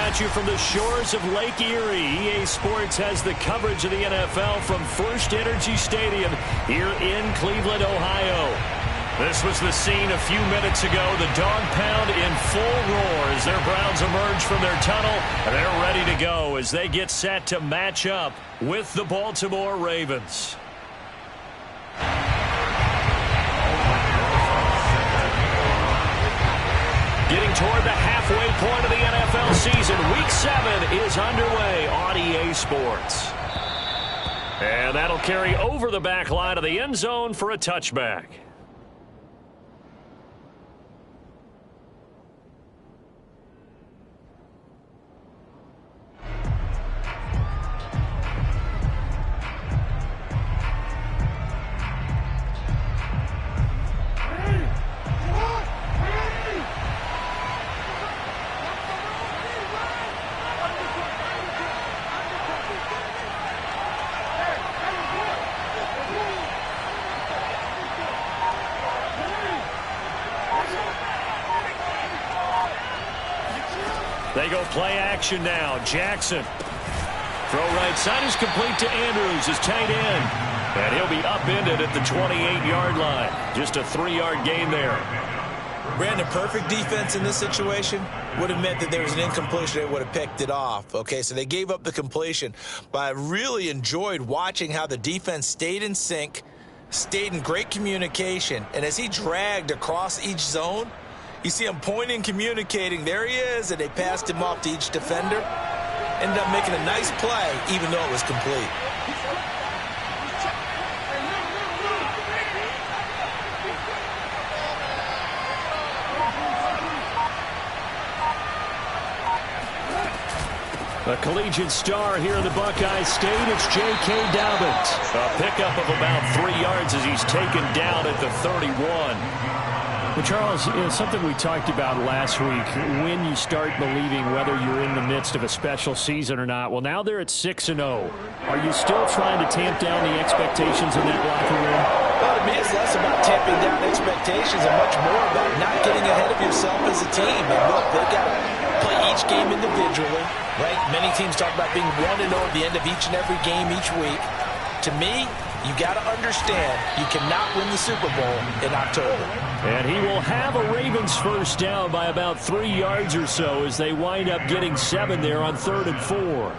at you from the shores of Lake Erie. EA Sports has the coverage of the NFL from First Energy Stadium here in Cleveland, Ohio. This was the scene a few minutes ago. The dog pound in full roar as their Browns emerge from their tunnel. They're ready to go as they get set to match up with the Baltimore Ravens. Getting toward the halfway point of the NFL season. Week 7 is underway on EA Sports. And that'll carry over the back line of the end zone for a touchback. They go play action now. Jackson. Throw right side is complete to Andrews, his tight end. And he'll be upended at the 28-yard line. Just a 3-yard gain there. Brandon, perfect defense in this situation would have meant that there was an incompletion. They would have picked it off. Okay, so they gave up the completion. But I really enjoyed watching how the defense stayed in sync, stayed in great communication. And as he dragged across each zone, you see him pointing, communicating. There he is, and they passed him off to each defender. Ended up making a nice play, even though it was complete. A collegiate star here in the Buckeye State, it's J.K. Dobbins. A pickup of about 3 yards as he's taken down at the 31. Well, Charles, something we talked about last week, when you start believing whether you're in the midst of a special season or not. Well, now they're at 6-0. Are you still trying to tamp down the expectations in that locker room? Well, to me, it's less about tamping down expectations and much more about not getting ahead of yourself as a team. And look, they've got to play each game individually, right? Many teams talk about being 1-0 at the end of each and every game each week. To me, you got to understand you cannot win the Super Bowl in October. And he will have a Ravens first down by about 3 yards or so as they wind up getting 7 there on 3rd and 4.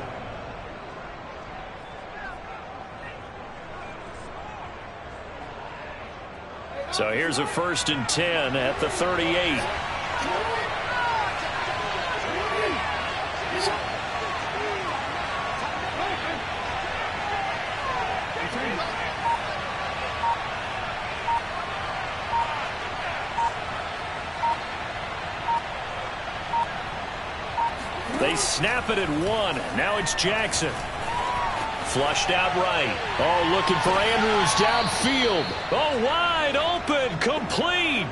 So here's a 1st and 10 at the 38. They snap it at 1. Now it's Jackson. Flushed out right. Oh, looking for Andrews downfield. Oh, wide open. Complete.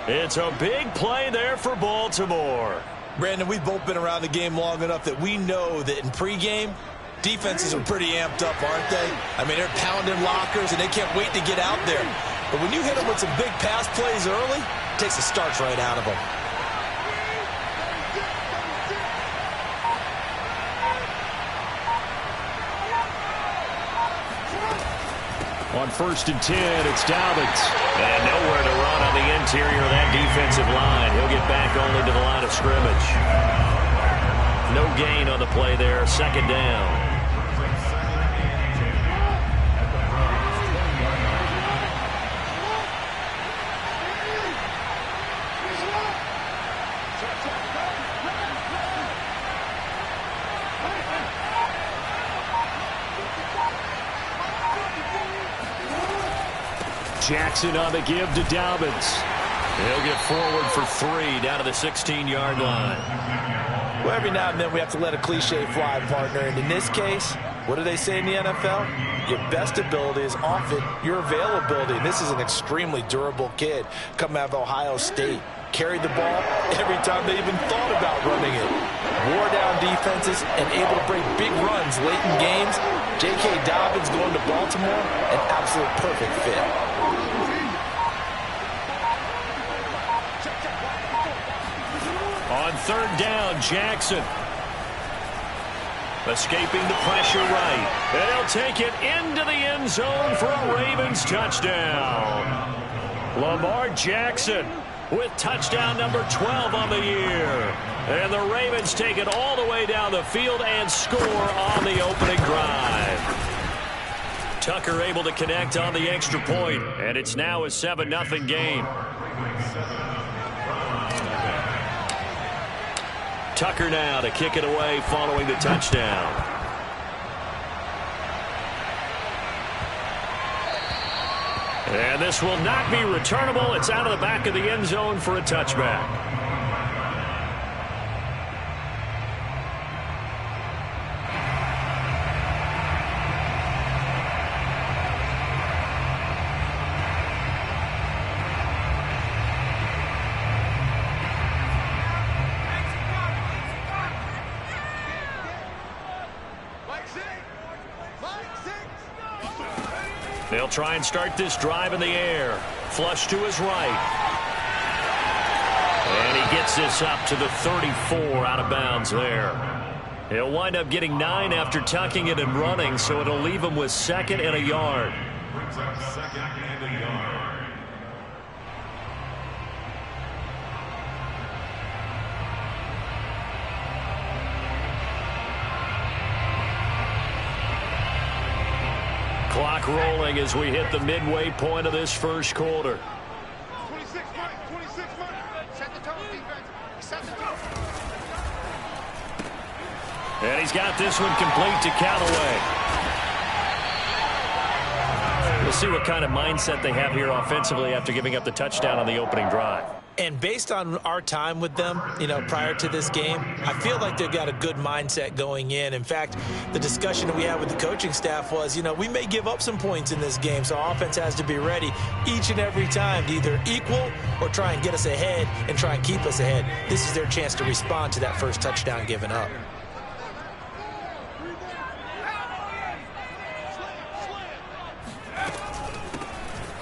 It's a big play there for Baltimore. Brandon, we've both been around the game long enough that we know that in pregame, defenses are pretty amped up, aren't they? I mean, they're pounding lockers, and they can't wait to get out there. But when you hit them with some big pass plays early, it takes the starch right out of them. On 1st and 10, it's Dobbins. And nowhere to run on the interior of that defensive line. He'll get back only to the line of scrimmage. No gain on the play there. 2nd down. Jackson on the give to Dobbins. He'll get forward for 3 down to the 16-yard line. Well, every now and then we have to let a cliche fly, partner. And in this case, what do they say in the NFL? Your best ability is often your availability. And this is an extremely durable kid coming out of Ohio State. Carried the ball every time they even thought about running it. Wore down defenses and able to break big runs late in games. J.K. Dobbins going to Baltimore, an absolute perfect fit. On 3rd down, Jackson Escaping the pressure right. And he'll take it into the end zone for a Ravens touchdown. Lamar Jackson with touchdown number 12 on the year. And the Ravens take it all the way down the field and score on the opening drive. Tucker able to connect on the extra point, and it's now a 7-0 game. Tucker now to kick it away following the touchdown. And this will not be returnable. It's out of the back of the end zone for a touchback. They'll try and start this drive in the air. Flush to his right. And he gets this up to the 34 out of bounds there. He'll wind up getting 9 after tucking it and running, so it'll leave him with 2nd and a yard. Clock rolling as we hit the midway point of this first quarter. 26 Mike. Set the tone, defense. Set the tone. And he's got this one complete to Callaway. We'll see what kind of mindset they have here offensively after giving up the touchdown on the opening drive. And based on our time with them, prior to this game, I feel like they've got a good mindset going in. In fact, the discussion that we had with the coaching staff was, we may give up some points in this game, so our offense has to be ready each and every time to either equal or try and get us ahead and try and keep us ahead. This is their chance to respond to that first touchdown given up.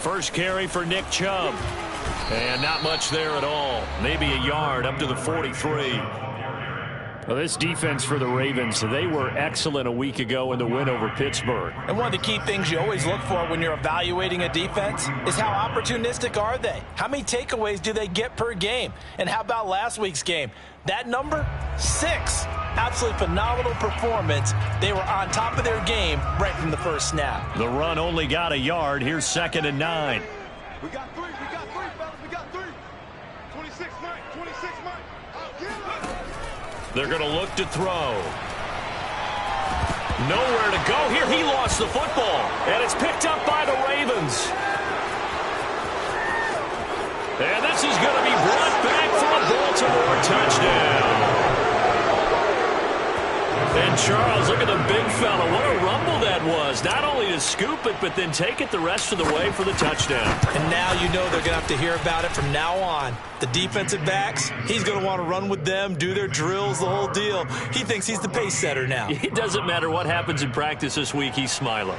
First carry for Nick Chubb. And not much there at all. Maybe a yard up to the 43. Well, this defense for the Ravens, they were excellent a week ago in the win over Pittsburgh. And one of the key things you always look for when you're evaluating a defense is how opportunistic are they? How many takeaways do they get per game? And how about last week's game? That number, 6. Absolutely phenomenal performance. They were on top of their game right from the first snap. The run only got a yard. Here's 2nd and 9. We got 3, fellas. We got 3. 26 Mike. They're going to look to throw. Nowhere to go here. He lost the football. And it's picked up by the Ravens. And this is going to be brought back for a Baltimore touchdown. And Charles, look at the big fella. What a rumble that was. Not only to scoop it, but then take it the rest of the way for the touchdown. And now they're going to have to hear about it from now on. The defensive backs, he's going to want to run with them, do their drills, the whole deal. He thinks he's the pace setter now. It doesn't matter what happens in practice this week. He's smiling.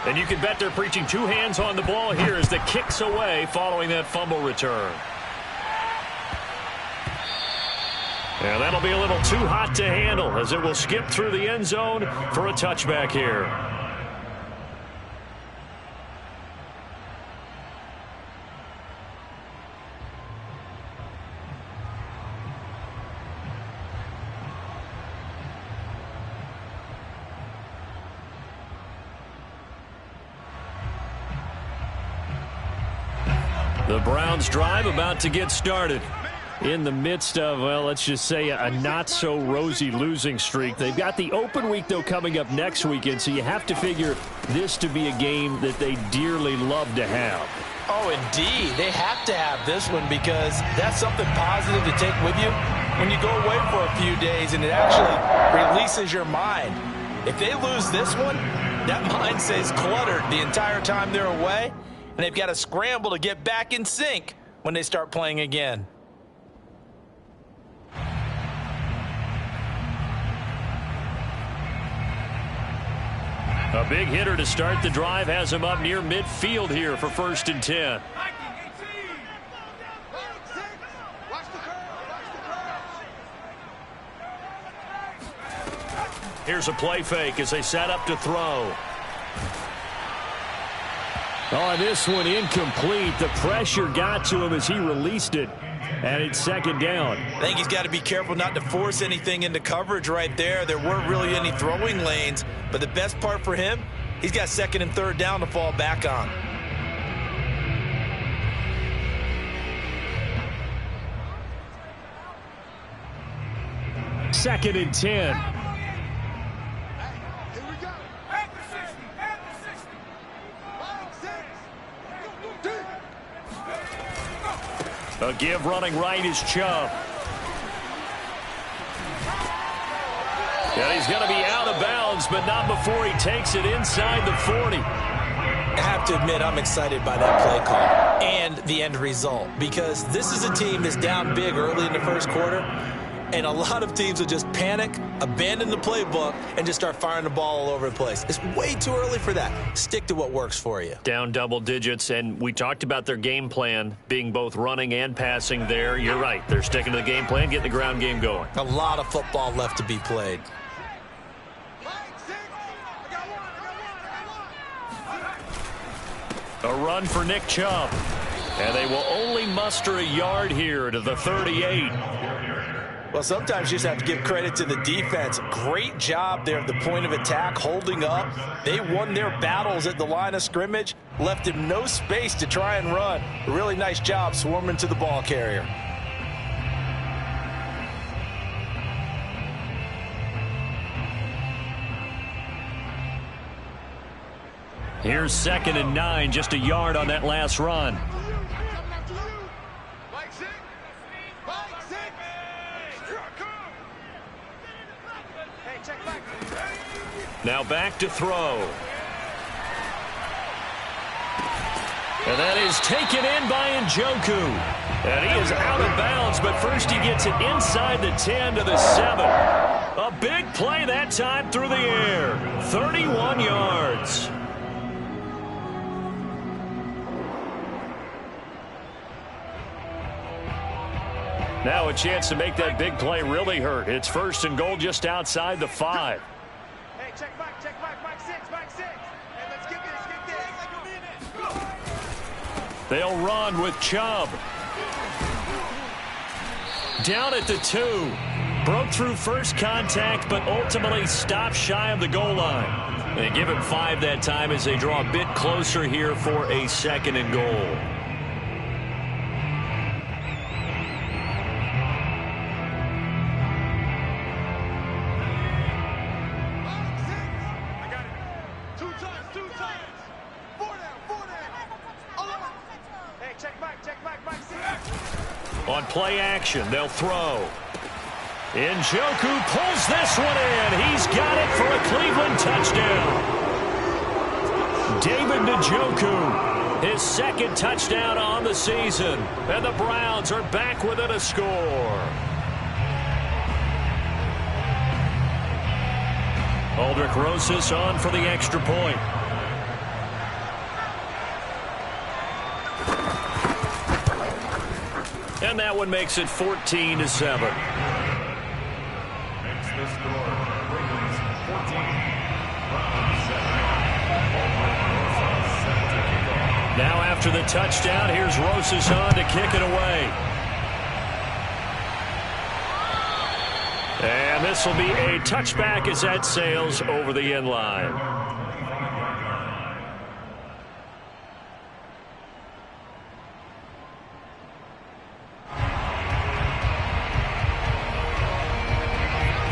And you can bet they're preaching 2 hands on the ball here as the kick's away following that fumble return. And that'll be a little too hot to handle as it will skip through the end zone for a touchback here. The Browns drive about to get started. In the midst of, well, let's just say a not-so-rosy losing streak. They've got the open week, though, coming up next weekend, so you have to figure this to be a game that they dearly love to have. Oh, indeed. They have to have this one because that's something positive to take with you when you go away for a few days, and it actually releases your mind. If they lose this one, that mind stays cluttered the entire time they're away, and they've got to scramble to get back in sync when they start playing again. A big hitter to start the drive has him up near midfield here for 1st and 10. Here's a play fake as they set up to throw. Oh, this one incomplete. The pressure got to him as he released it. And it's second down. I think he's got to be careful not to force anything into coverage right there. There weren't really any throwing lanes. But the best part for him, he's got second and third down to fall back on. Second and 10. A give running right is Chubb. And he's going to be out of bounds, but not before he takes it inside the 40. I have to admit, I'm excited by that play call and the end result, because this is a team that's down big early in the first quarter, and a lot of teams will just panic, abandon the playbook, and just start firing the ball all over the place. It's way too early for that. Stick to what works for you. Down double digits, and we talked about their game plan being both running and passing there. You're right. They're sticking to the game plan, getting the ground game going. A lot of football left to be played. A run for Nick Chubb. And they will only muster a yard here to the 38. Well, sometimes you just have to give credit to the defense. Great job there at the point of attack, holding up. They won their battles at the line of scrimmage, left him no space to try and run. A really nice job swarming to the ball carrier. Here's second and 9, just a yard on that last run. Now back to throw. And that is taken in by Njoku. And he is out of bounds, but first he gets it inside the 10 to the 7. A big play that time through the air. 31 yards. Now a chance to make that big play really hurt. It's first and goal just outside the 5. Hey, check back, back 6, back 6. Hey, let's get this. They'll run with Chubb. Down at the 2. Broke through first contact, but ultimately stopped shy of the goal line. They give him 5 that time as they draw a bit closer here for a second and goal. On play action, they'll throw. Njoku pulls this one in. He's got it for a Cleveland touchdown. David Njoku, his second touchdown on the season. And the Browns are back within a score. Aldrich Rosas on for the extra point. And that one makes it 14-7. Now after the touchdown, here's Rosas on to kick it away. And this will be a touchback as that sails over the end line.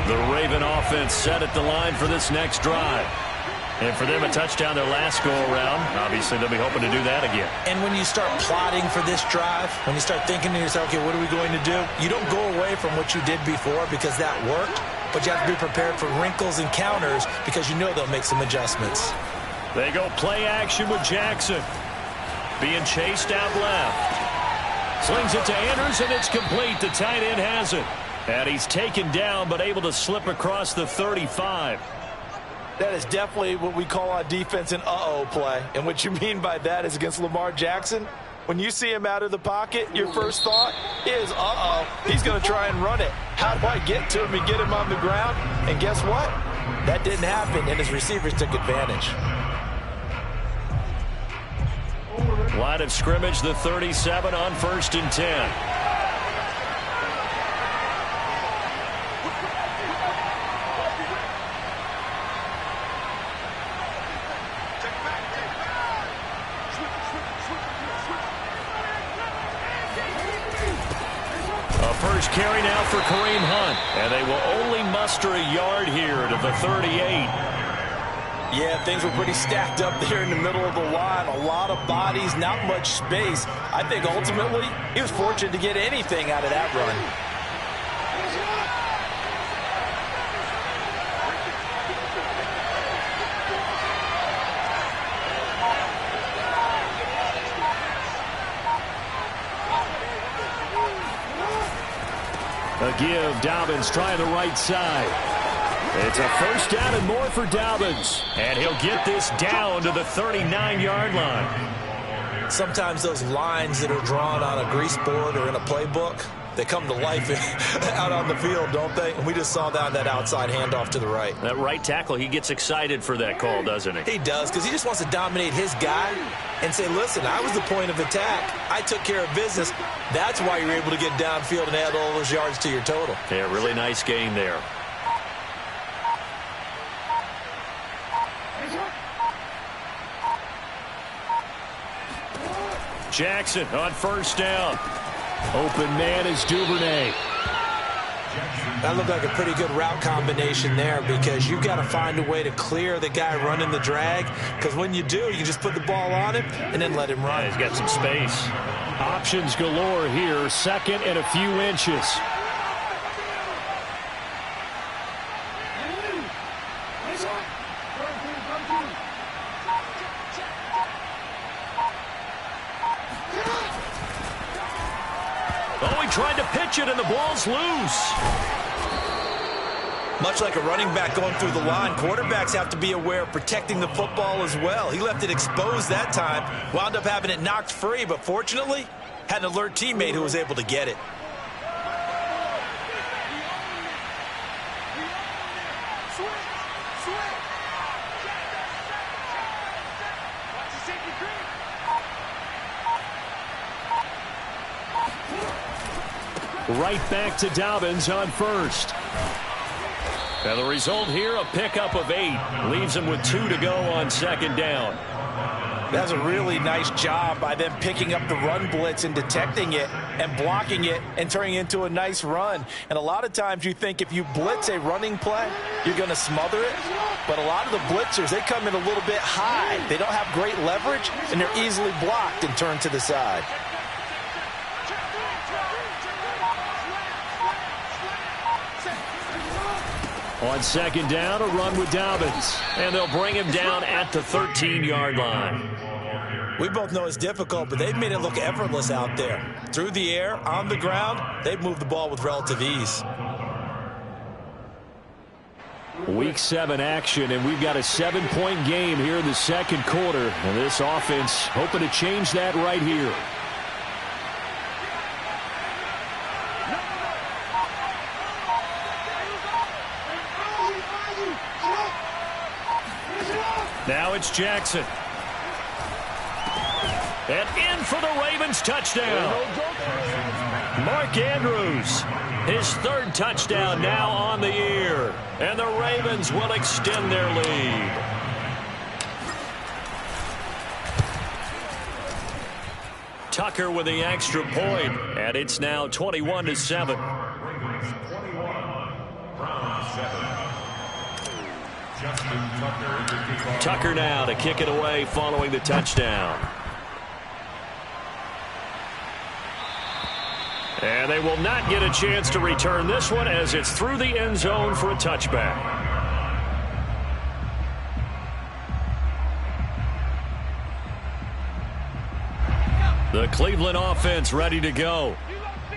The Raven offense set at the line for this next drive. And for them, a touchdown their last go-around. Obviously, they'll be hoping to do that again. And when you start plotting for this drive, when you start thinking to yourself, okay, what are we going to do? You don't go away from what you did before because that worked, but you have to be prepared for wrinkles and counters because you know they'll make some adjustments. They go play action with Jackson. Being chased out left. Slings it to Andrews, and it's complete. The tight end has it. And he's taken down, but able to slip across the 35. That is definitely what we call on defense an uh-oh play. And what you mean by that is against Lamar Jackson, when you see him out of the pocket, your first thought is, uh-oh, he's going to try and run it. How do I get to him and get him on the ground? And guess what? That didn't happen, and his receivers took advantage. Line of scrimmage, the 37 on 1st and 10. First carry now for Kareem Hunt. And they will only muster a yard here to the 38. Yeah, things were pretty stacked up there in the middle of the line. A lot of bodies, not much space. I think ultimately he was fortunate to get anything out of that run. A give. Dobbins trying the right side. It's a first down and more for Dobbins. And he'll get this down to the 39-yard line. Sometimes those lines that are drawn on a grease board or in a playbook, they come to life out on the field, don't they? And we just saw that outside handoff to the right. That right tackle, he gets excited for that call, doesn't he? He does, because he just wants to dominate his guy and say, listen, I was the point of attack. I took care of business. That's why you're able to get downfield and add all those yards to your total. Yeah, really nice gain there. Jackson on first down. Open man is Duvernay. That looked like a pretty good route combination there, because you've got to find a way to clear the guy running the drag, because when you do, you just put the ball on him and then let him run. Yeah, he's got some space. Options galore here. Second and a few inches. Oh, he tried to pitch it, and the ball's loose. Much like a running back going through the line, quarterbacks have to be aware of protecting the football as well. He left it exposed that time, wound up having it knocked free, but fortunately, had an alert teammate who was able to get it. Right back to Dobbins on first. And the result here, a pickup of 8. Leaves him with 2 to go on second down. That's a really nice job by them picking up the run blitz and detecting it and blocking it and turning it into a nice run. And a lot of times you think if you blitz a running play, you're going to smother it. But a lot of the blitzers, they come in a little bit high. They don't have great leverage, and they're easily blocked and turned to the side. On second down, a run with Dobbins. And they'll bring him down at the 13-yard line. We both know it's difficult, but they've made it look effortless out there. Through the air, on the ground, they've moved the ball with relative ease. Week 7 action, and we've got a 7-point game here in the second quarter. And this offense hoping to change that right here. Now it's Jackson. And in for the Ravens touchdown. Mark Andrews, his 3rd touchdown now on the year. And the Ravens will extend their lead. Tucker with the extra point, and it's now 21-7. Tucker now to kick it away following the touchdown. And they will not get a chance to return this one as it's through the end zone for a touchback. The Cleveland offense ready to go.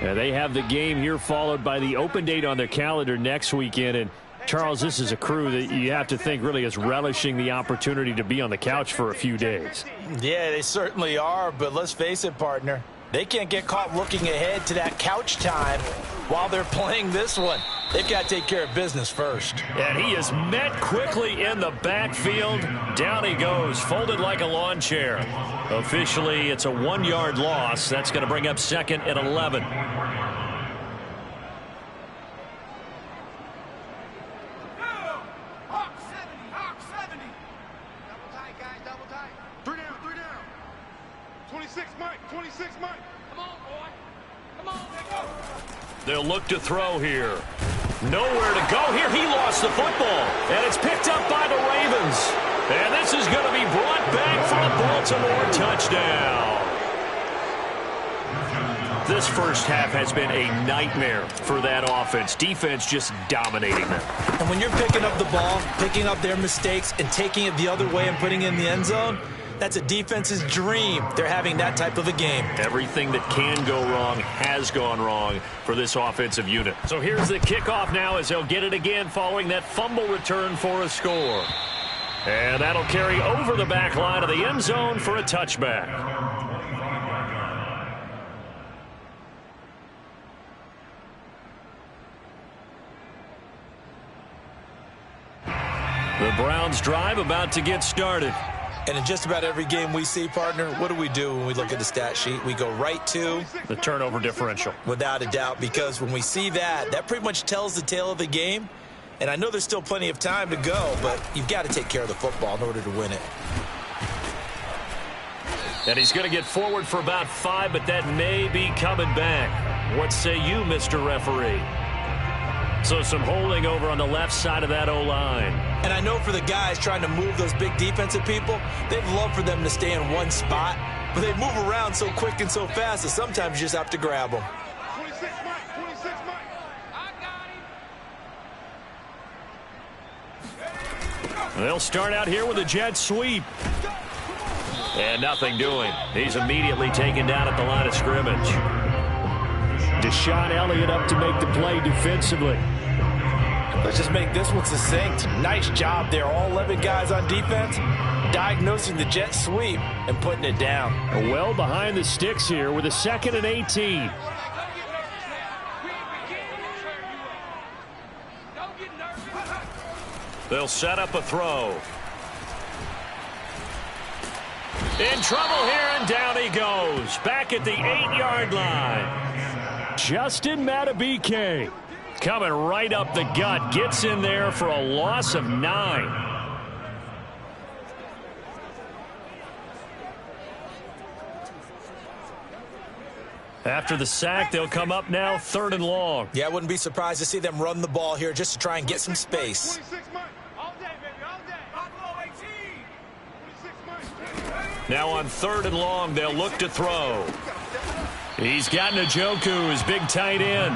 And they have the game here followed by the open date on their calendar next weekend. And Charles, this is a crew that you have to think really is relishing the opportunity to be on the couch for a few days. Yeah, they certainly are, but let's face it, partner. They can't get caught looking ahead to that couch time while they're playing this one. they've got to take care of business first. And he is met quickly in the backfield. Down he goes, folded like a lawn chair. Officially, it's a 1-yard loss. That's going to bring up 2nd and 11. They'll look to throw here. Nowhere to go here. He lost the football. And it's picked up by the Ravens. And this is going to be brought back for a Baltimore touchdown. This first half has been a nightmare for that offense. Defense just dominating them. And when you're picking up the ball, picking up their mistakes, and taking it the other way and putting it in the end zone, that's a defense's dream. They're having that type of a game. Everything that can go wrong has gone wrong for this offensive unit. So here's the kickoff now as they'll get it again following that fumble return for a score. And that'll carry over the back line of the end zone for a touchback. The Browns drive about to get started. And in just about every game we see, partner, what do when we look at the stat sheet? We go right to the turnover differential. Without a doubt, because when we see that, that pretty much tells the tale of the game. And I know there's still plenty of time to go, but you've got to take care of the football in order to win it. And he's going to get forward for about 5, but that may be coming back. What say you, Mr. Referee? So some holding over on the left side of that O-line. And I know for the guys trying to move those big defensive people, they'd love for them to stay in one spot, but they move around so quick and so fast that sometimes you just have to grab them. 26 Mike, 26 Mike. I got him. They'll start out here with a jet sweep. And nothing doing. He's immediately taken down at the line of scrimmage. Deshaun Elliott up to make the play defensively. Let's just make this one succinct. Nice job there. All 11 guys on defense diagnosing the jet sweep and putting it down. Well behind the sticks here with a 2nd and 18. They'll set up a throw. In trouble here, and down he goes. Back at the 8-yard line. Justin Matabike coming right up the gut. Gets in there for a loss of 9. After the sack, they'll come up now 3rd and long. Yeah, I wouldn't be surprised to see them run the ball here just to try and get some space. 26 Mike. All day, baby, all day. Buffalo 18. 26 Mike. Now on 3rd and long, they'll look to throw. He's got Njoku, his big tight end.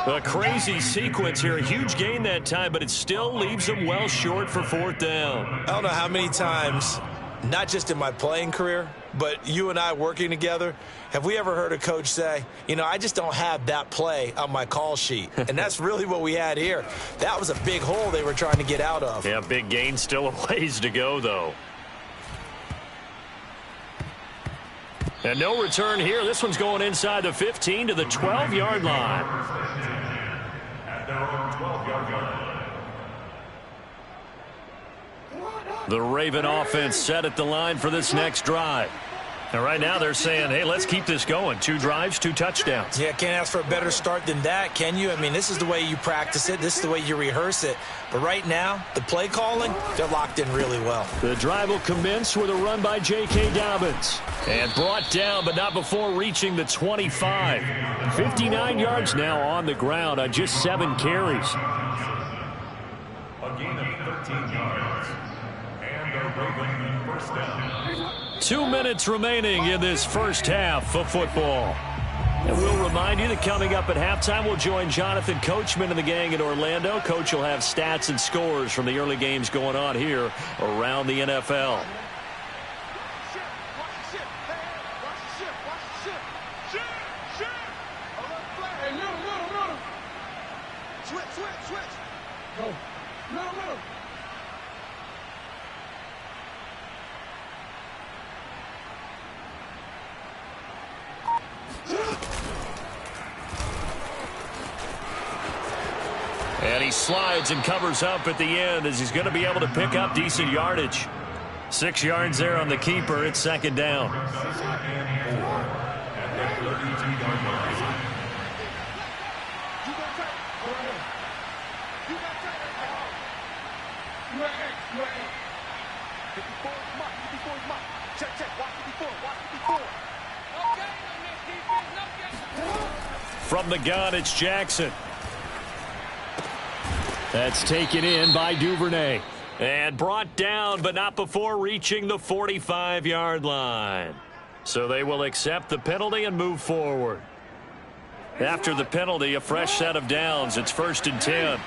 A crazy sequence here. A huge gain that time, but it still leaves him well short for 4th down. I don't know how many times, not just in my playing career, but you and I working together, have we ever heard a coach say, you know, I just don't have that play on my call sheet. And that's really what we had here. That was a big hole they were trying to get out of. Yeah, big gain, still a ways to go, though. And no return here. This one's going inside the 15 to the 12-yard line. At their own 12-yard line. The Raven offense set at the line for this next drive. And right now they're saying, hey, let's keep this going. 2 drives, 2 touchdowns. Yeah, can't ask for a better start than that, can you? I mean, this is the way you practice it. This is the way you rehearse it. But right now, the play calling, they're locked in really well. The drive will commence with a run by J.K. Dobbins. And brought down, but not before reaching the 25. 59 yards now on the ground on just 7 carries. A gain of 13 yards. And a Raven first down. 2 minutes remaining in this first half of football. And we'll remind you that coming up at halftime, we'll join Jonathan Coachman and the gang in Orlando. Coach will have stats and scores from the early games going on here around the NFL. slides and covers up at the end as he's going to be able to pick up decent yardage. 6 yards there on the keeper. It's second down. From the gun, it's Jackson. That's taken in by Duvernay. And brought down, but not before reaching the 45-yard line. So they will accept the penalty and move forward. After the penalty, a fresh set of downs. It's 1st and 10.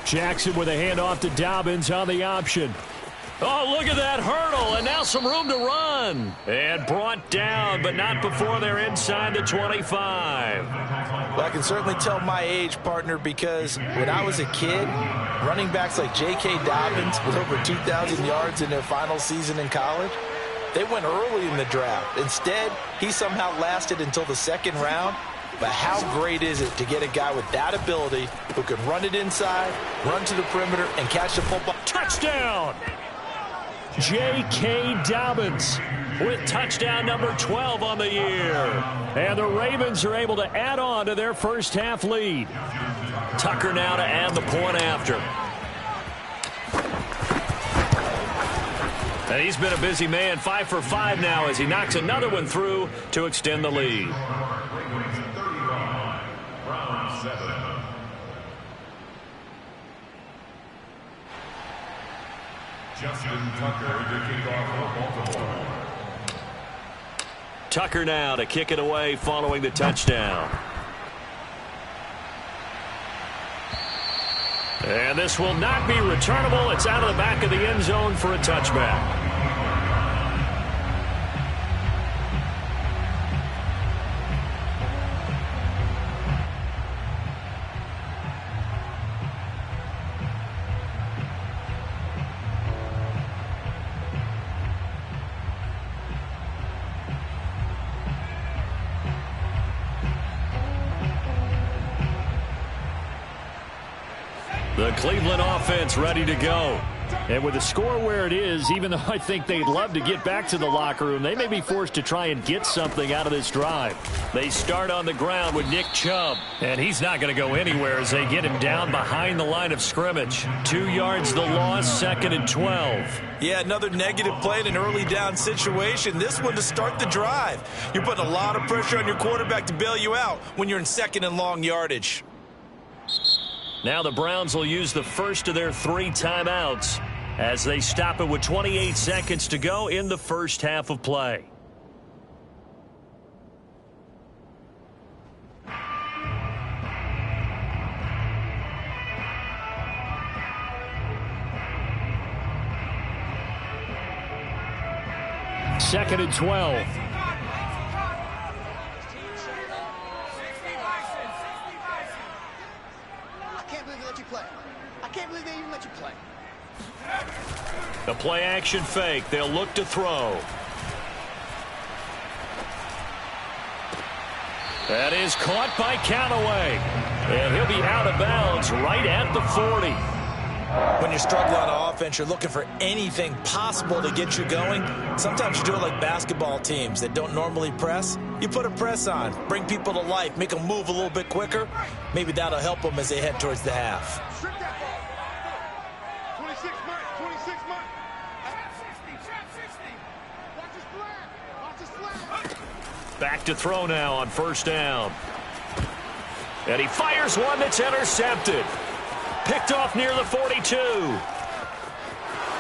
Jackson with a handoff to Dobbins on the option. Oh, look at that hurdle, and now some room to run. And brought down, but not before they're inside the 25. Well, I can certainly tell my age, partner, because when I was a kid, running backs like J.K. Dobbins with over 2,000 yards in their final season in college, they went early in the draft. Instead, he somehow lasted until the 2nd round. But how great is it to get a guy with that ability who can run it inside, run to the perimeter, and catch the football? Touchdown! J.K. Dobbins with touchdown number 12 on the year. And the Ravens are able to add on to their first half lead. Tucker now to add the point after. And he's been a busy man, 5 for 5 now as he knocks another one through to extend the lead. Tucker now to kick it away following the touchdown. And this will not be returnable. It's out of the back of the end zone for a touchback. The Cleveland offense ready to go. And with the score where it is, even though I think they'd love to get back to the locker room, they may be forced to try and get something out of this drive. They start on the ground with Nick Chubb, and he's not going to go anywhere as they get him down behind the line of scrimmage. 2 yards the loss, 2nd and 12. Yeah, another negative play in an early down situation. This one to start the drive. You're putting a lot of pressure on your quarterback to bail you out when you're in 2nd and long yardage. Now the Browns will use the first of their 3 timeouts as they stop it with 28 seconds to go in the first half of play. Second and 12. The play action fake. They'll look to throw. That is caught by Callaway. And he'll be out of bounds right at the 40. When you're struggling on offense, you're looking for anything possible to get you going. Sometimes you do it like basketball teams that don't normally press. You put a press on, bring people to life, make them move a little bit quicker. Maybe that'll help them as they head towards the half. Back to throw now on first down. And he fires one that's intercepted. Picked off near the 42.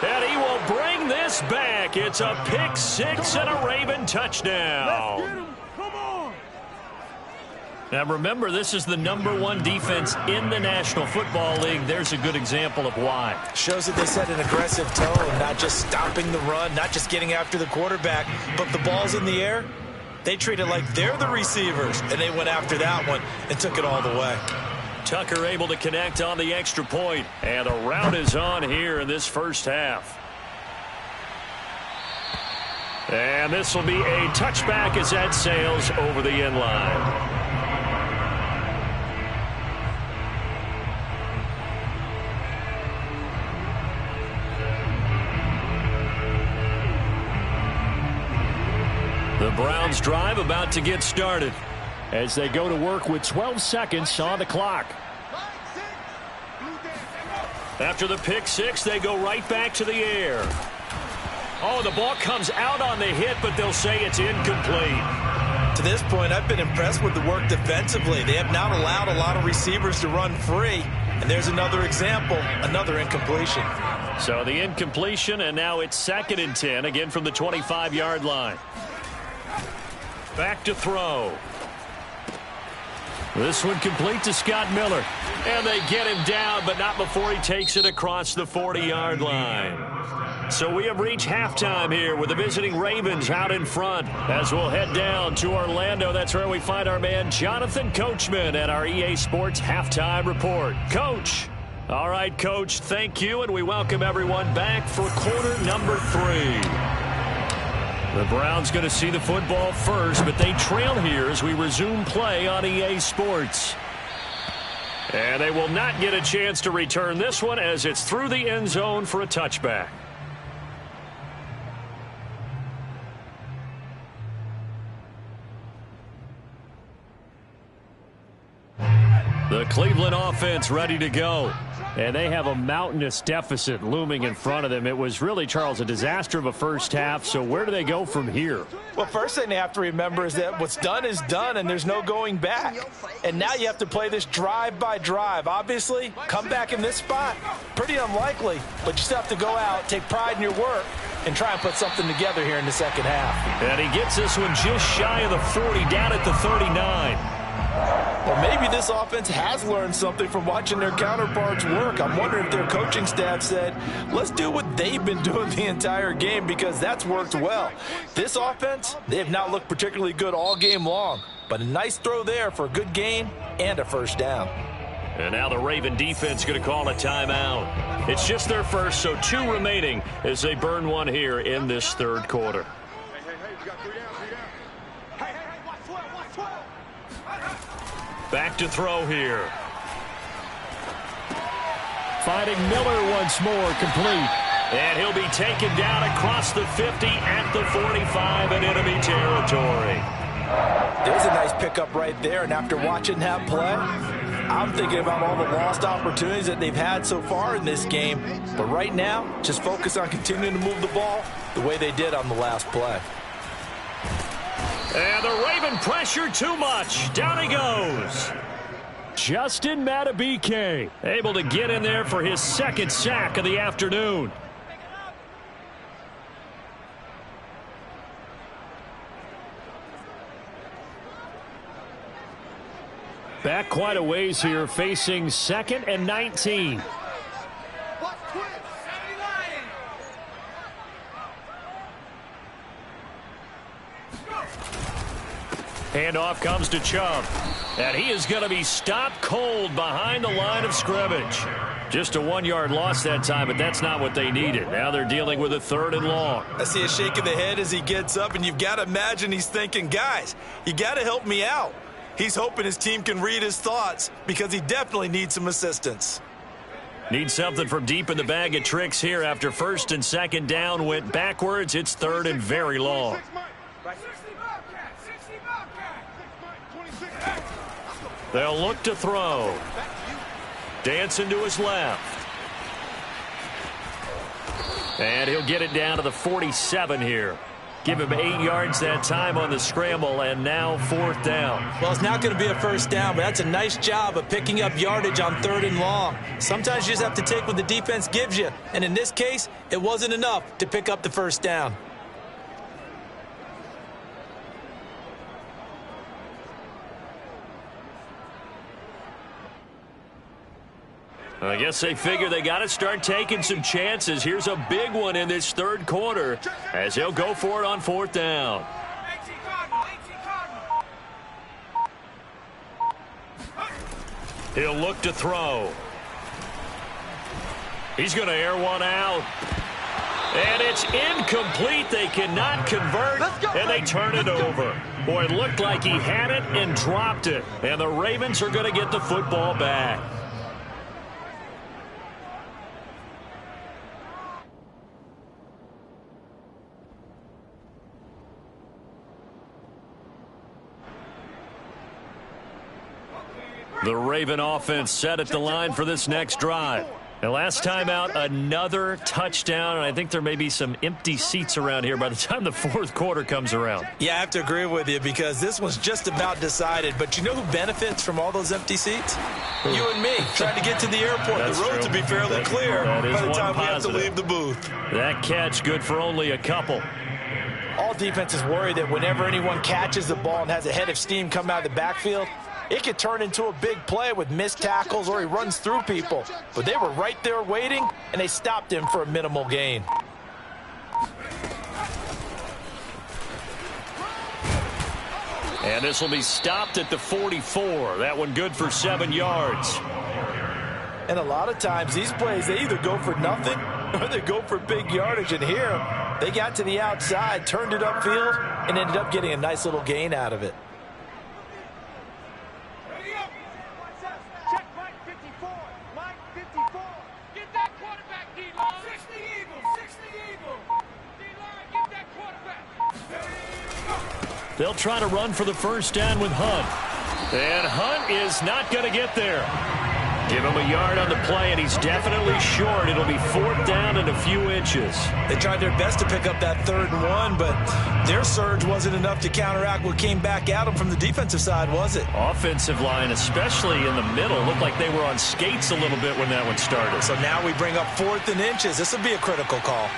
And he will bring this back. It's a pick 6 and a Raven touchdown. Now remember, this is the #1 defense in the National Football League. There's a good example of why. Shows that they set an aggressive tone, not just stopping the run, not just getting after the quarterback, but the ball's in the air. They treat it like they're the receivers, and they went after that one and took it all the way. Tucker able to connect on the extra point, and a rout is on here in this first half. And this will be a touchback as that sails over the end line. The Browns drive about to get started as they go to work with 12 seconds on the clock. After the pick six, they go right back to the air. Oh, the ball comes out on the hit, but they'll say it's incomplete. To this point, I've been impressed with the work defensively. They have not allowed a lot of receivers to run free. And there's another example, another incompletion. So the incompletion, and now it's 2nd and 10, again from the 25-yard line. Back to throw. This one complete to Scott Miller. And they get him down, but not before he takes it across the 40-yard line. So we have reached halftime here with the visiting Ravens out in front. As we'll head down to Orlando, that's where we find our man Jonathan Coachman at our EA Sports Halftime Report. Coach. All right, Coach, thank you, and we welcome everyone back for quarter number 3. The Browns going to see the football first, but they trail here as we resume play on EA Sports. And they will not get a chance to return this one as it's through the end zone for a touchback. The Cleveland offense ready to go. And they have a mountainous deficit looming in front of them. It was really, Charles, a disaster of a first half. So where do they go from here? Well, first thing they have to remember is that what's done is done, and there's no going back. And now you have to play this drive by drive. Obviously, come back in this spot, pretty unlikely. But you still have to go out, take pride in your work, and try and put something together here in the second half. And he gets this one just shy of the 40, down at the 39. Well, maybe this offense has learned something from watching their counterparts work. I'm wondering if their coaching staff said, let's do what they've been doing the entire game, because that's worked well. This offense, they have not looked particularly good all game long, but a nice throw there for a good gain and a first down. And now the Raven defense going to call a timeout. It's just their first, so 2 remaining as they burn one here in this third quarter. Back to throw here. Finding Miller once more, complete. And he'll be taken down across the 50 at the 45 in enemy territory. There's a nice pickup right there, and after watching that play, I'm thinking about all the lost opportunities that they've had so far in this game. But right now, just focus on continuing to move the ball the way they did on the last play. And the Raven pressure too much. Down he goes. Justin Madubuike able to get in there for his 2nd sack of the afternoon. Back quite a ways here, facing 2nd and 19. Handoff comes to Chubb. And he is going to be stopped cold behind the line of scrimmage. Just a 1-yard loss that time, but that's not what they needed. Now they're dealing with a 3rd and long. I see a shake of the head as he gets up, and you've got to imagine he's thinking, guys, you got to help me out. He's hoping his team can read his thoughts because he definitely needs some assistance. Needs something from deep in the bag of tricks here after 1st and 2nd down went backwards. It's 3rd and very long. They'll look to throw. Dancing to his left. And he'll get it down to the 47 here. Give him 8 yards that time on the scramble, and now 4th down. Well, it's not going to be a first down, but that's a nice job of picking up yardage on 3rd and long. Sometimes you just have to take what the defense gives you, and in this case, it wasn't enough to pick up the first down. I guess they figure they got to start taking some chances. Here's a big one in this third quarter as they'll go for it on fourth down. He'll look to throw. He's going to air one out. And it's incomplete. They cannot convert, and they turn it over. Boy, it looked like he had it and dropped it. And the Ravens are going to get the football back. The Raven offense set at the line for this next drive. And last time out, another touchdown, and I think there may be some empty seats around here by the time the fourth quarter comes around. Yeah, I have to agree with you because this one's just about decided. But you know who benefits from all those empty seats? You and me, trying to get to the airport. That's the road true. to be fairly clear by the time we have to positive. leave the booth. That catch good for only a couple. All defenses worry that whenever anyone catches the ball and has a head of steam come out of the backfield, it could turn into a big play with missed tackles or he runs through people. But they were right there waiting, and they stopped him for a minimal gain. And this will be stopped at the 44. That one good for 7 yards. And a lot of times these plays, they either go for nothing or they go for big yardage. And here, they got to the outside, turned it upfield, and ended up getting a nice little gain out of it. Check Mike 54. Mike 54. Get that quarterback, D-line. 60 Eagles. 60 Eagles. D-line, get that quarterback. They'll try to run for the first down with Hunt. And Hunt is not going to get there. Give him a yard on the play, and he's definitely short. It'll be fourth down and a few inches. They tried their best to pick up that 3rd and 1, but their surge wasn't enough to counteract what came back at them from the defensive side, was it? Offensive line, especially in the middle, looked like they were on skates a little bit when that one started. So now we bring up 4th and inches. This will be a critical call.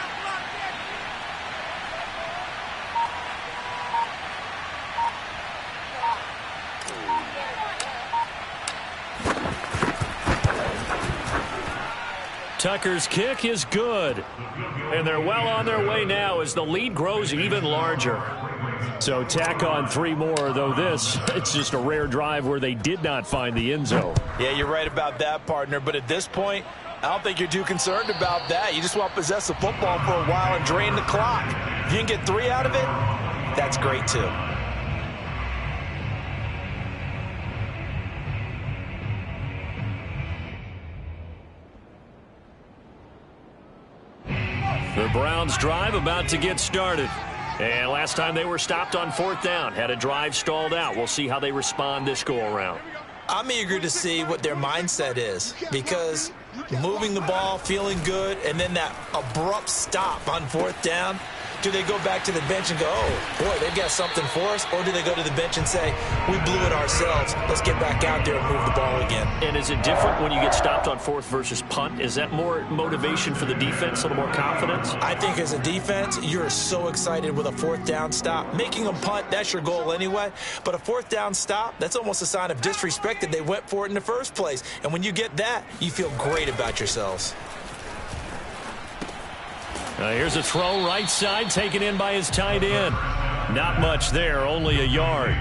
Tucker's kick is good. And they're well on their way now as the lead grows even larger. So tack on 3 more, though this, it's just a rare drive where they did not find the end zone. Yeah, you're right about that, partner. But at this point, I don't think you're too concerned about that. You just want to possess the football for a while and drain the clock. If you can get 3 out of it, that's great, too. The Browns drive about to get started. And last time they were stopped on fourth down, had a drive stalled out. We'll see how they respond this go-around. I'm eager to see what their mindset is because moving the ball, feeling good, and then that abrupt stop on fourth down, do they go back to the bench and go, oh, boy, they've got something for us? Or do they go to the bench and say, we blew it ourselves. Let's get back out there and move the ball again. And is it different when you get stopped on fourth versus punt? Is that more motivation for the defense, a little more confidence? I think as a defense, you're so excited with a fourth down stop. Making them punt, that's your goal anyway. But a fourth down stop, that's almost a sign of disrespect that they went for it in the first place. And when you get that, you feel great about yourselves. Here's a throw right side taken in by his tight end. Not much there, only a yard.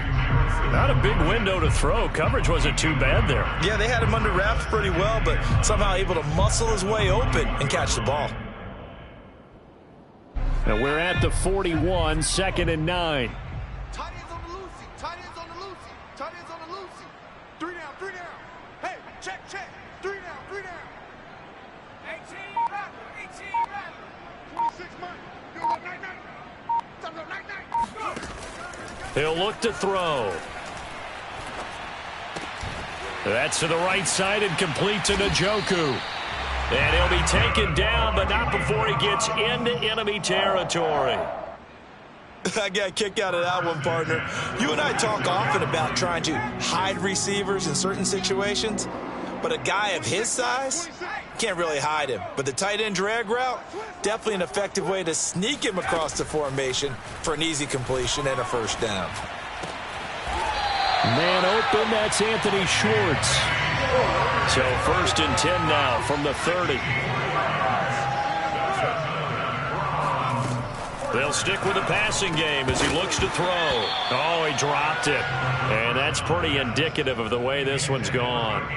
Not a big window to throw. Coverage wasn't too bad there. Yeah, they had him under wraps pretty well, but somehow able to muscle his way open and catch the ball. And we're at the 41, 2nd and 9. Tight ends on the Lucy. Tight ends on the Lucy. Tight ends on the Lucy. 3 down, 3 down. Hey, check. 3 down, 3 down. 18 Rattler. 18 Rattler. 26 Mike. Go, night. Time to go, night. Go. He'll look to throw. That's to the right side and complete to Njoku. And he'll be taken down, but not before he gets into enemy territory. I got a kick out of that one, partner. You and I talk often about trying to hide receivers in certain situations, but a guy of his size can't really hide him. But the tight end drag route, definitely an effective way to sneak him across the formation for an easy completion and a first down. Man open, that's Anthony Schwartz. So 1st and 10 now from the 30. They'll stick with the passing game as he looks to throw. Oh, he dropped it. And that's pretty indicative of the way this one's gone.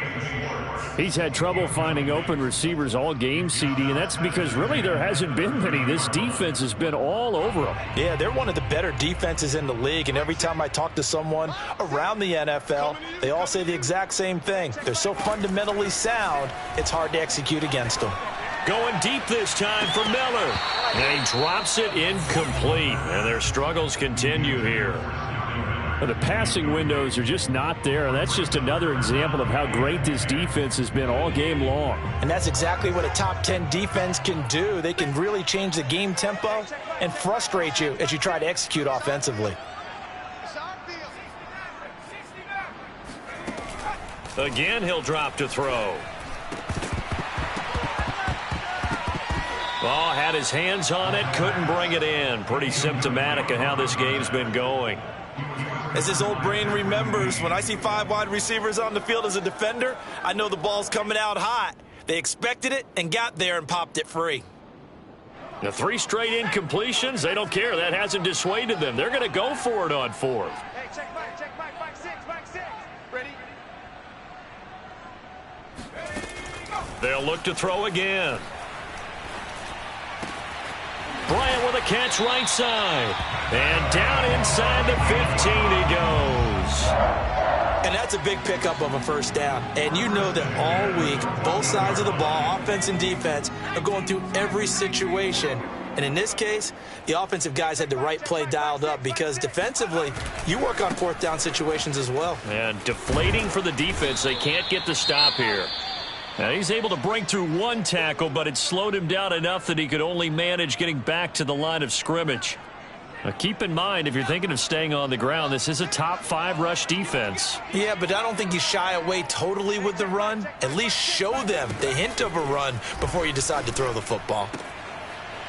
He's had trouble finding open receivers all game, CD, and that's because really there hasn't been many. This defense has been all over them. Yeah, they're one of the better defenses in the league, and every time I talk to someone around the NFL, they all say the exact same thing. They're so fundamentally sound, it's hard to execute against them. Going deep this time for Miller. And he drops it incomplete. And their struggles continue here. The passing windows are just not there. That's just another example of how great this defense has been all game long. And that's exactly what a top 10 defense can do. They can really change the game tempo and frustrate you as you try to execute offensively. Again, he'll drop to throw. Oh, had his hands on it, couldn't bring it in. Pretty symptomatic of how this game's been going. As his old brain remembers, when I see 5 wide receivers on the field as a defender, I know the ball's coming out hot. They expected it and got there and popped it free. The 3 straight incompletions, they don't care. That hasn't dissuaded them. They're going to go for it on 4th. Hey, check back 6. Ready? They'll look to throw again. Bryant with a catch right side. And down inside the 15 he goes. And that's a big pickup of a first down. And you know that all week, both sides of the ball, offense and defense, are going through every situation. And in this case, the offensive guys had the right play dialed up because defensively, you work on 4th down situations as well. And deflating for the defense. They can't get the stop here. Now he's able to break through 1 tackle, but it slowed him down enough that he could only manage getting back to the line of scrimmage. Now keep in mind, if you're thinking of staying on the ground, this is a top 5 rush defense. Yeah, but I don't think you shy away totally with the run. At least show them the hint of a run before you decide to throw the football.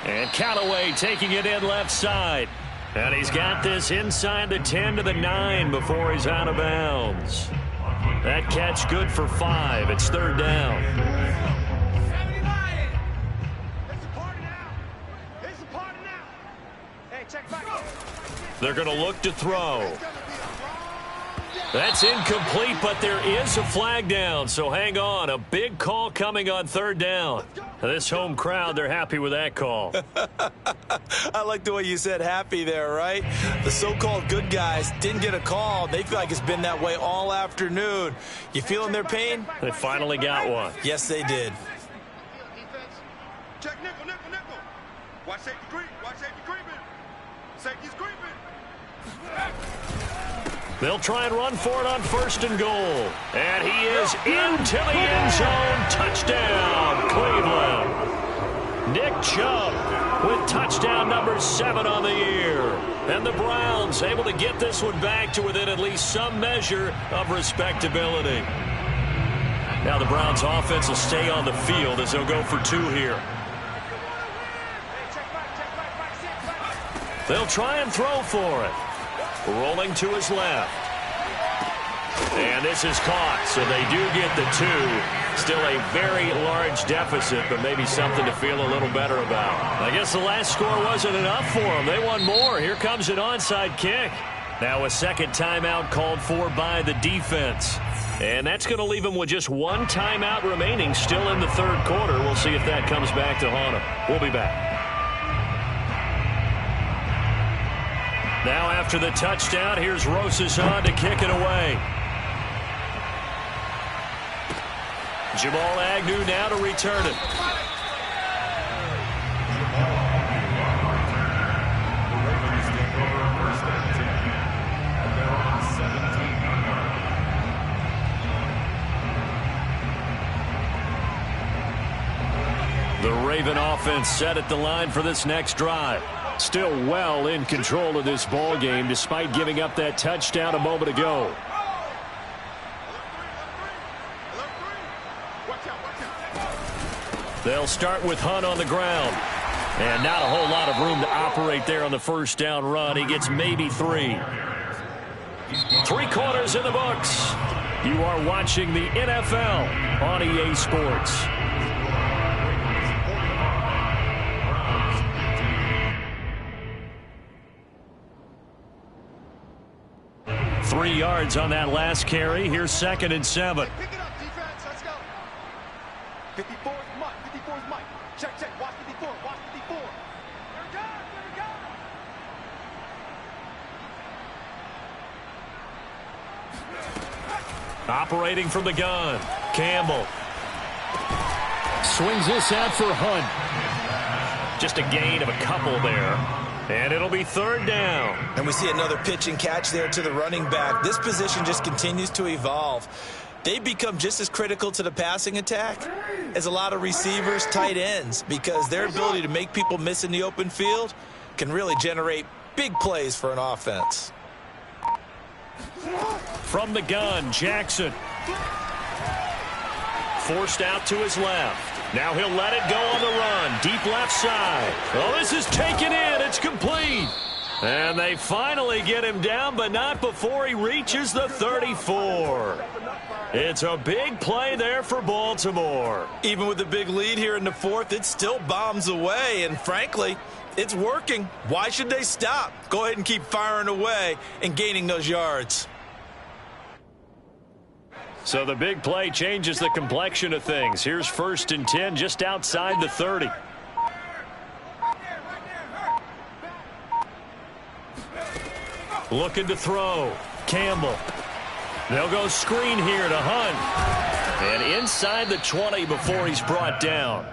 And Callaway taking it in left side. And he's got this inside the 10 to the 9 before he's out of bounds. That catch good for 5. It's 3rd down. They're going to look to throw. That's incomplete, but there is a flag down, so hang on. A big call coming on 3rd down. This home crowd, they're happy with that call. I like the way you said happy there, right? The so-called good guys didn't get a call. They feel like it's been that way all afternoon. You feeling their pain? They finally got one. Yes, they did. Check nickel. Watch safety creeping. Safety's creeping. They'll try and run for it on 1st and goal. And he is into the end zone. Touchdown, Cleveland. Nick Chubb with touchdown number 7 on the year. And the Browns able to get this one back to within at least some measure of respectability. Now the Browns offense will stay on the field as they'll go for 2 here. They'll try and throw for it. Rolling to his left. And this is caught, so they do get the 2. Still a very large deficit, but maybe something to feel a little better about. I guess the last score wasn't enough for them. They want more. Here comes an onside kick. Now a second timeout called for by the defense. And that's going to leave them with just 1 timeout remaining still in the 3rd quarter. We'll see if that comes back to haunt them. We'll be back. Now after the touchdown, here's Rosas on to kick it away. Jamal Agnew now to return it. The Raven offense set at the line for this next drive. Still well in control of this ball game despite giving up that touchdown a moment ago. They'll start with Hunt on the ground. And not a whole lot of room to operate there on the 1st down run. He gets maybe 3. 3 quarters in the books. You are watching the NFL on EA Sports. Three yards on that last carry. Here's 2nd and 7. Pick it up, defense. Let's go. 54 is Mike. 54 is Mike. Check, check. Watch 54. Watch 54. Here we go. Here we go. Operating from the gun. Campbell. Swings this out for Hunt. Just a gain of a couple there. And it'll be 3rd down. And we see another pitch and catch there to the running back. This position just continues to evolve. They become just as critical to the passing attack as a lot of receivers, tight ends, because their ability to make people miss in the open field can really generate big plays for an offense. From the gun, Jackson. Forced out to his left. Now he'll let it go on the run. Deep left side. Oh, this is taken in. It's complete. And they finally get him down, but not before he reaches the 34. It's a big play there for Baltimore. Even with the big lead here in the 4th, it still bombs away. And frankly, it's working. Why should they stop? Go ahead and keep firing away and gaining those yards. So the big play changes the complexion of things. Here's 1st and 10 just outside the 30. Looking to throw. Campbell. They'll go screen here to Hunt. And inside the 20 before he's brought down.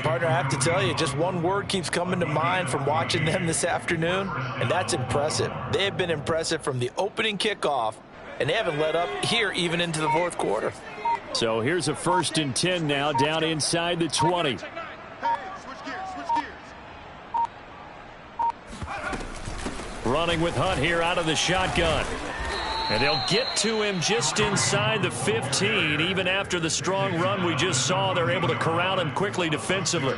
Partner, I have to tell you, just one word keeps coming to mind from watching them this afternoon, and that's impressive. They have been impressive from the opening kickoff, and they haven't let up here even into the 4th quarter. So here's a 1st and 10 now down inside the 20. Hey, switch gears. Switch gears. Running with Hunt here out of the shotgun. And they'll get to him just inside the 15. Even after the strong run we just saw, they're able to corral him quickly defensively.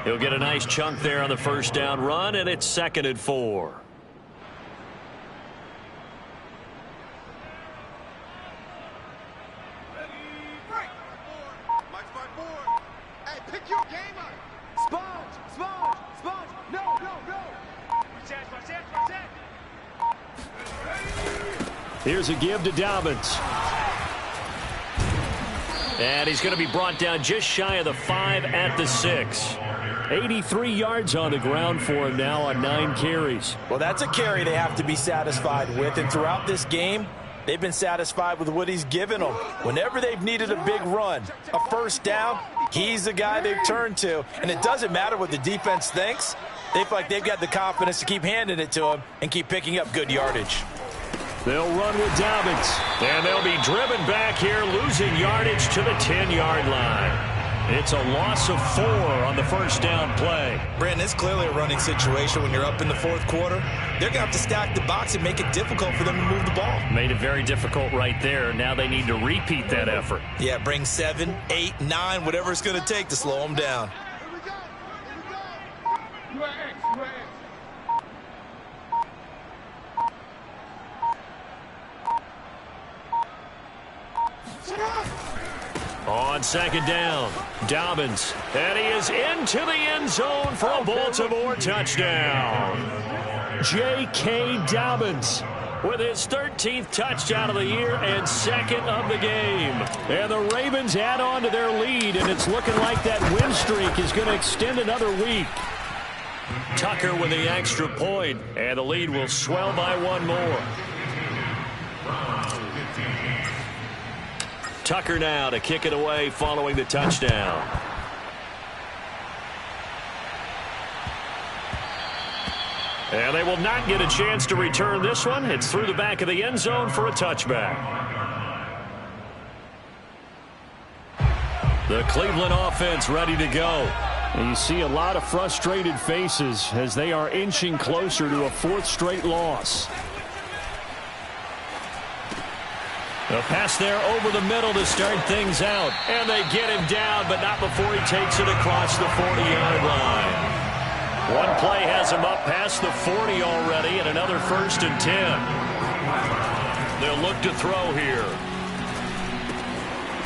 He'll get a nice chunk there on the 1st down run, and it's 2nd and 4. Mike's my board. Hey, pick your game up. Sponge. No. Reset. Here's a give to Dobbins. And he's going to be brought down just shy of the 5 at the 6. 83 yards on the ground for him now on 9 carries. Well, that's a carry they have to be satisfied with, and throughout this game, they've been satisfied with what he's given them. Whenever they've needed a big run, a 1st down, he's the guy they've turned to, and it doesn't matter what the defense thinks. They feel like they've got the confidence to keep handing it to him and keep picking up good yardage. They'll run with Dobbins. And they'll be driven back here, losing yardage to the 10-yard line. It's a loss of 4 on the 1st down play. Brandon, it's clearly a running situation when you're up in the 4th quarter. They're going to have to stack the box and make it difficult for them to move the ball. Made it very difficult right there. Now they need to repeat that effort. Yeah, bring 7, 8, 9, whatever it's going to take to slow them down. Here we go. You are X. On 2nd down, Dobbins. And he is into the end zone for a Baltimore touchdown. J.K. Dobbins with his 13th touchdown of the year and 2nd of the game. And the Ravens add on to their lead, and it's looking like that win streak is going to extend another week. Tucker with the extra point, and the lead will swell by 1 more. Tucker now to kick it away following the touchdown. And they will not get a chance to return this one. It's through the back of the end zone for a touchback. The Cleveland offense ready to go. And you see a lot of frustrated faces as they are inching closer to a 4th straight loss. A pass there over the middle to start things out. And they get him down, but not before he takes it across the 40-yard line. One play has him up past the 40 already, and another 1st and 10. They'll look to throw here.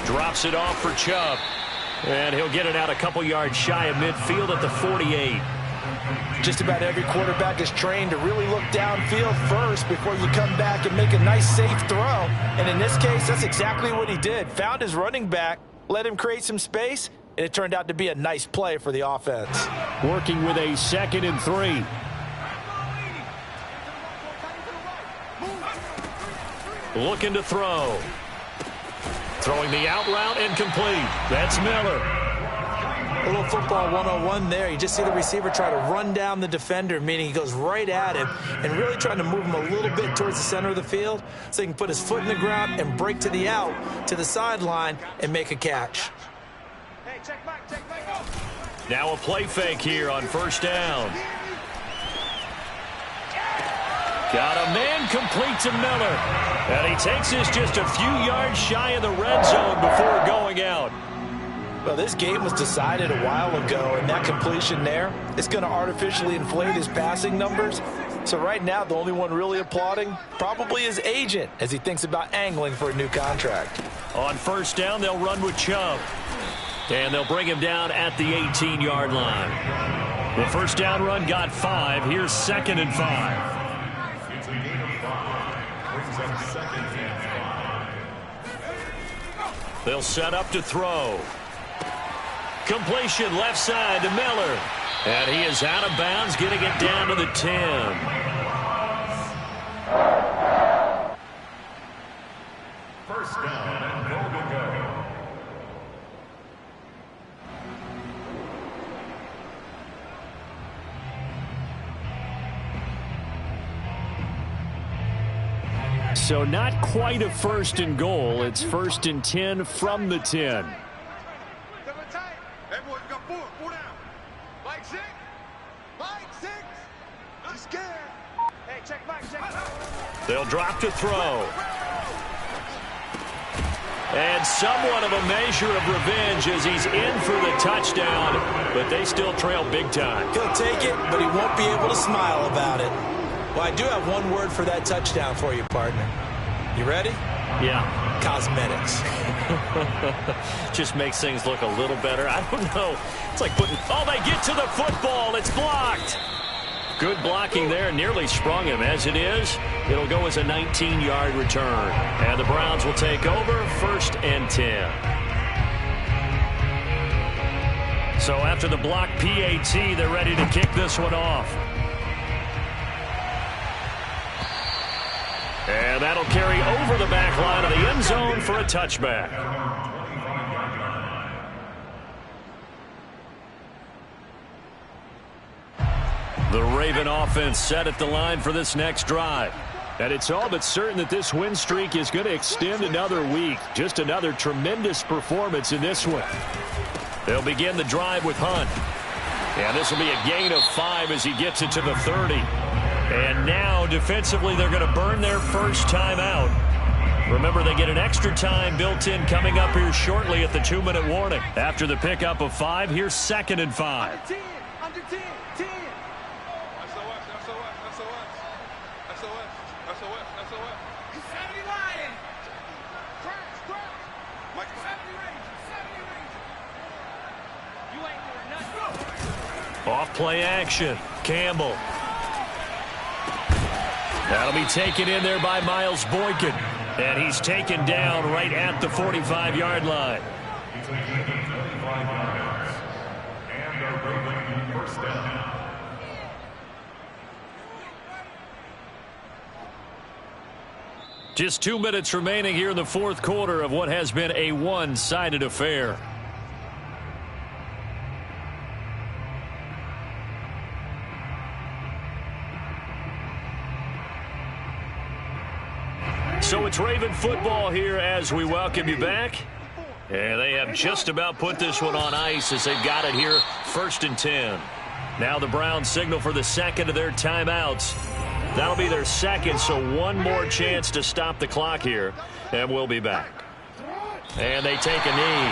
Drops it off for Chubb. And he'll get it out a couple yards shy of midfield at the 48. Just about every quarterback is trained to really look downfield first before you come back and make a nice, safe throw. And in this case, that's exactly what he did. Found his running back, let him create some space, and it turned out to be a nice play for the offense. Working with a 2nd and 3. Looking to throw. Throwing the out route and complete. That's Miller. A little football 101 there. You just see the receiver try to run down the defender, meaning he goes right at him and really trying to move him a little bit towards the center of the field so he can put his foot in the ground and break to the out, to the sideline, and make a catch. Hey, check back, go. Now a play fake here on 1st down. Got a man complete to Miller. And he takes this just a few yards shy of the red zone before going out. Well, this game was decided a while ago, and that completion there is going to artificially inflate his passing numbers. So right now, the only one really applauding probably his agent as he thinks about angling for a new contract. On 1st down, they'll run with Chubb. And they'll bring him down at the 18-yard line. The 1st down run got 5. Here's 2nd and 5. It's a gain of 5. Brings up 2nd and 5. They'll set up to throw. Completion left side to Miller. And he is out of bounds, getting it down to the 10. First down and goal to go. So not quite a 1st and goal. It's 1st and 10 from the 10. Hey, boys, got four down. Like six. I'm scared. Hey, check back. They'll drop to throw. And somewhat of a measure of revenge as he's in for the touchdown, but they still trail big time. He'll take it, but he won't be able to smile about it. Well, I do have one word for that touchdown for you, partner. You ready? Yeah. Cosmetics. Just makes things look a little better. I don't know. It's like putting... Oh, they get to the football. It's blocked. Good blocking there. Nearly sprung him. As it is, it'll go as a 19-yard return. And the Browns will take over 1st and 10. So after the block PAT, they're ready to kick this one off. And that'll carry over the back line of the end zone for a touchback. The Raven offense set at the line for this next drive. And it's all but certain that this win streak is going to extend another week. Just another tremendous performance in this one. They'll begin the drive with Hunt. And this will be a gain of 5 as he gets it to the 30. And now, defensively, they're going to burn their first time out. Remember, they get an extra time built in coming up here shortly at the 2-minute warning. After the pickup of 5, here's 2nd and 5. Under 10. SOS. You 70 Lion. Crash. Like 70 Ranger. You ain't doing nothing. Off play action. Campbell. That'll be taken in there by Miles Boykin. And he's taken down right at the 45-yard line. It's a gain of 25 yards. And a Raven 1st down. Just 2 minutes remaining here in the 4th quarter of what has been a one-sided affair. So it's Raven football here as we welcome you back. And they have just about put this one on ice as they've got it here, 1st and 10. Now the Browns signal for the 2nd of their timeouts. That'll be their 2nd, so one more chance to stop the clock here, and we'll be back. And they take a knee.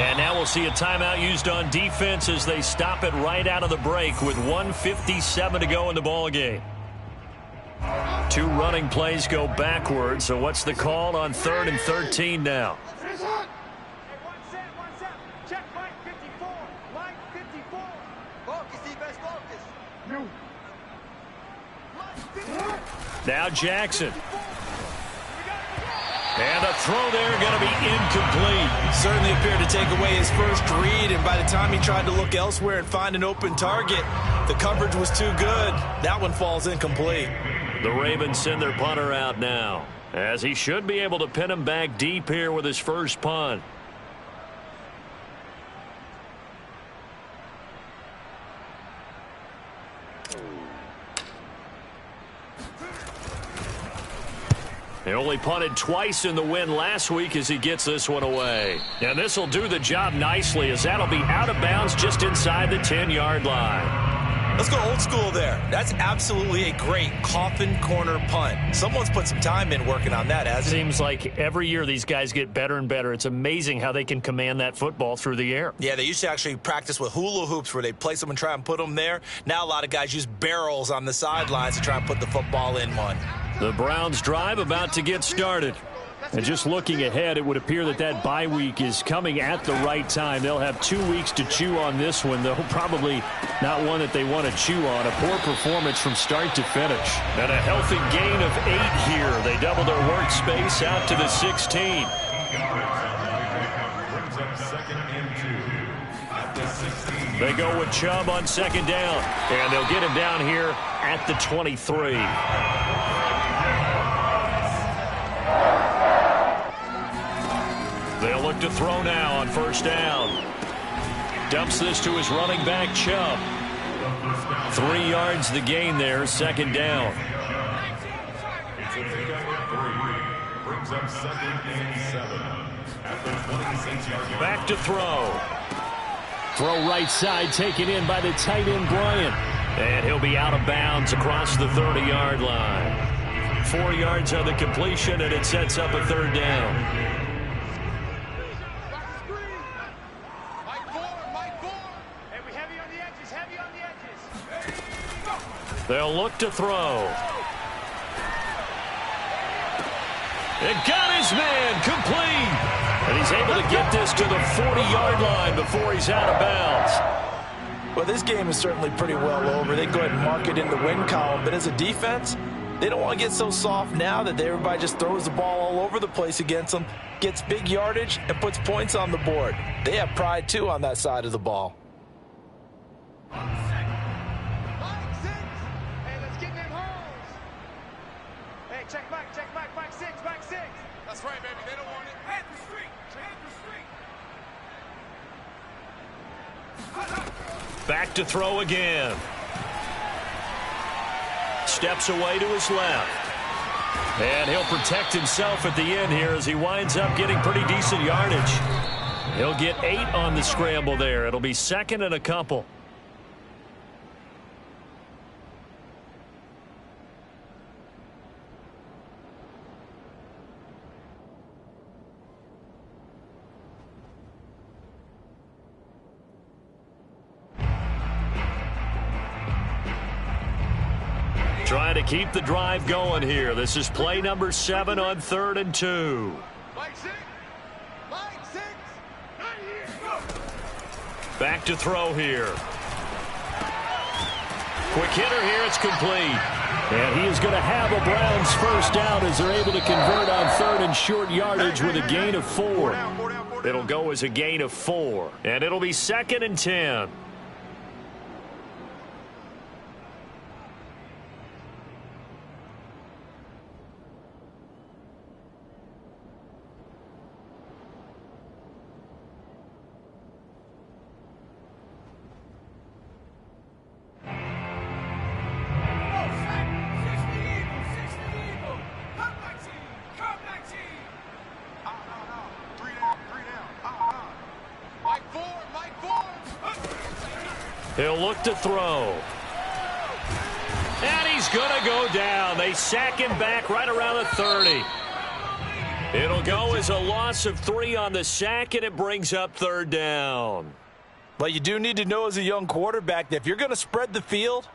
And now we'll see a timeout used on defense as they stop it right out of the break with 1:57 to go in the ballgame. 2 running plays go backwards, so what's the call on 3rd and 13 now? Now Jackson. And the throw there going to be incomplete. Certainly appeared to take away his first read, and by the time he tried to look elsewhere and find an open target, the coverage was too good. That one falls incomplete. The Ravens send their punter out now, as he should be able to pin him back deep here with his first punt. He only punted twice in the win last week as he gets this one away. And this will do the job nicely, as that'll be out of bounds just inside the 10-yard line. Let's go old school there. That's absolutely a great coffin corner punt. Someone's put some time in working on that, hasn't it? Seems like every year these guys get better and better. It's amazing how they can command that football through the air. Yeah, they used to actually practice with hula hoops where they place them and try and put them there. Now a lot of guys use barrels on the sidelines to try and put the football in one. The Browns drive about to get started. And just looking ahead, it would appear that that bye week is coming at the right time. They'll have 2 weeks to chew on this one, though probably not one that they want to chew on. A poor performance from start to finish. And a healthy gain of 8 here. They double their workspace out to the 16. They go with Chubb on second down, and they'll get him down here at the 23. They'll look to throw now on first down. Dumps this to his running back, Chubb. 3 yards the gain there, second down. Back to throw. Throw right side, taken in by the tight end, Bryant. And he'll be out of bounds across the 30-yard line. 4 yards on the completion, and it sets up a third down. They'll look to throw. And got his man complete. And he's able to get this to the 40-yard line before he's out of bounds. Well, this game is certainly pretty well over. They can go ahead and mark it in the win column. But as a defense, they don't want to get so soft now that everybody just throws the ball all over the place against them, gets big yardage, and puts points on the board. They have pride, too, on that side of the ball. That's right, baby. They don't want it. Head the street. Head the street. Back to throw again. Steps away to his left. And he'll protect himself at the end here as he winds up getting pretty decent yardage. He'll get 8 on the scramble there. It'll be second and a couple. Trying to keep the drive going here. This is play number 7 on 3rd and 2. Back to throw here. Quick hitter here. It's complete. And he is going to have a Browns first down as they're able to convert on 3rd and short yardage with a gain of 4. It'll go as a gain of 4. And it'll be 2nd and 10. He'll look to throw. And he's going to go down. They sack him back right around the 30. It'll go as a loss of 3 on the sack, and it brings up 3rd down. But you do need to know as a young quarterback that if you're going to spread the field,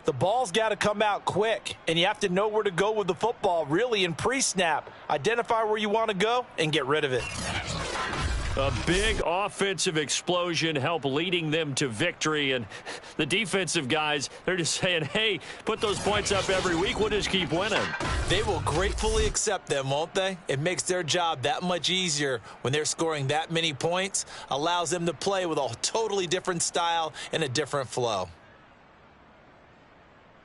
the ball's got to come out quick, and you have to know where to go with the football really in pre-snap. Identify where you want to go and get rid of it. A big offensive explosion helped leading them to victory, and the defensive guys, they're just saying, hey, put those points up every week, we'll just keep winning. They will gratefully accept them, won't they? It makes their job that much easier when they're scoring that many points, allows them to play with a totally different style and a different flow.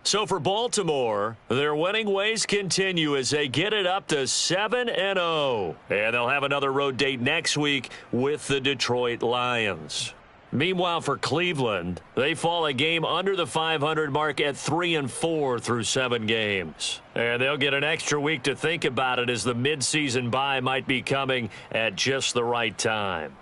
So for Baltimore, their winning ways continue as they get it up to 7-0. And they'll have another road date next week with the Detroit Lions. Meanwhile, for Cleveland, they fall a game under the 500 mark at 3-4 through 7 games. And they'll get an extra week to think about it as the midseason bye might be coming at just the right time.